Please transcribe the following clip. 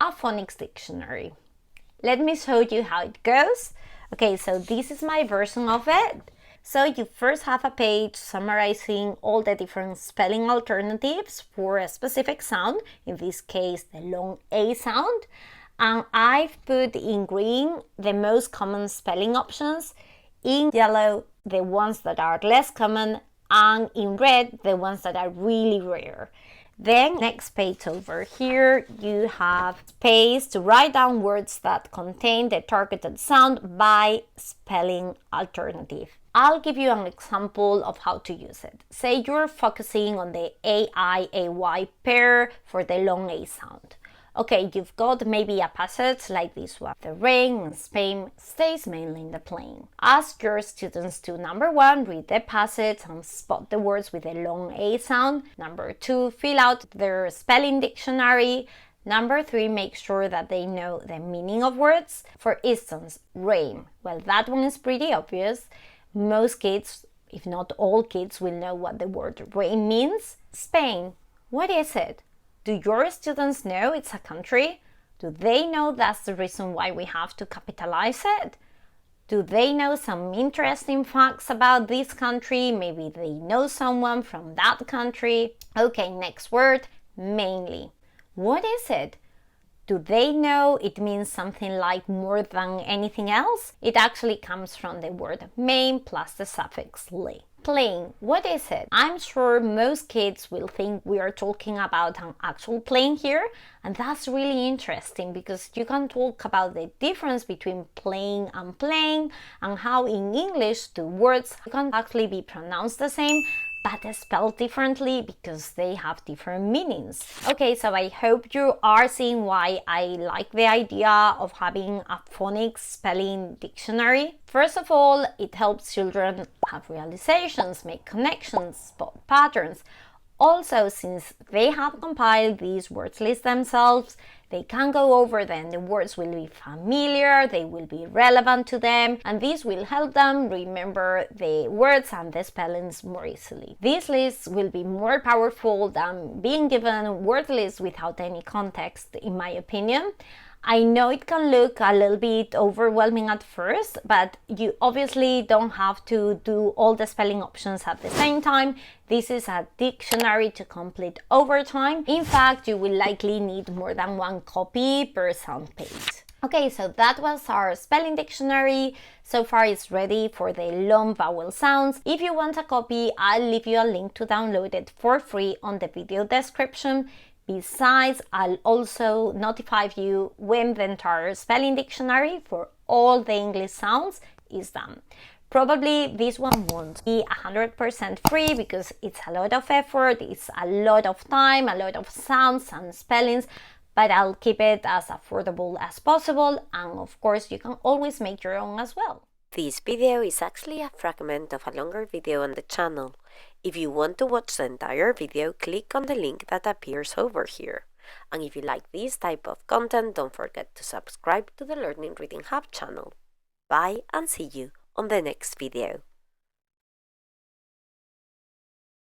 a phonics dictionary. Let me show you how it goes. Okay, so this is my version of it. So you first have a page summarizing all the different spelling alternatives for a specific sound, in this case the long A sound. And I've put in green the most common spelling options, in yellow the ones that are less common, and in red the ones that are really rare. Then next page over here, you have space to write down words that contain the targeted sound by spelling alternative. I'll give you an example of how to use it. Say you're focusing on the A-I-A-Y pair for the long A sound. Okay, you've got maybe a passage like this one. The rain in Spain stays mainly in the plain. Ask your students to, number 1, read the passage and spot the words with a long A sound. Number 2, fill out their spelling dictionary. Number 3, make sure that they know the meaning of words. For instance, rain. Well, that one is pretty obvious. Most kids, if not all kids, will know what the word rain means. Spain. What is it? Do your students know it's a country? Do they know that's the reason why we have to capitalize it? Do they know some interesting facts about this country? Maybe they know someone from that country. Okay, next word, mainly. What is it? Do they know it means something like more than anything else? It actually comes from the word main plus the suffix ly. Plane, what is it? I'm sure most kids will think we are talking about an actual plane here, and that's really interesting because you can talk about the difference between plane and plane and how in English the words can actually be pronounced the same but spelled differently because they have different meanings. Okay, so I hope you are seeing why I like the idea of having a phonics spelling dictionary. First of all, it helps children have realizations, make connections, spot patterns. Also, since they have compiled these words lists themselves, they can go over them. The words will be familiar, they will be relevant to them, and this will help them remember the words and the spellings more easily. These lists will be more powerful than being given word lists without any context, in my opinion. I know it can look a little bit overwhelming at first, but you obviously don't have to do all the spelling options at the same time. This is a dictionary to complete over time. In fact, you will likely need more than one copy per sound page. Okay, so that was our spelling dictionary. So far it's ready for the long vowel sounds. If you want a copy, I'll leave you a link to download it for free on the video description. Besides, I'll also notify you when the entire spelling dictionary for all the English sounds is done. Probably this one won't be 100% free because it's a lot of effort, it's a lot of time, a lot of sounds and spellings, but I'll keep it as affordable as possible, and of course you can always make your own as well. This video is actually a fragment of a longer video on the channel. If you want to watch the entire video, click on the link that appears over here. And if you like this type of content, don't forget to subscribe to the Learning Reading Hub channel. Bye and see you on the next video.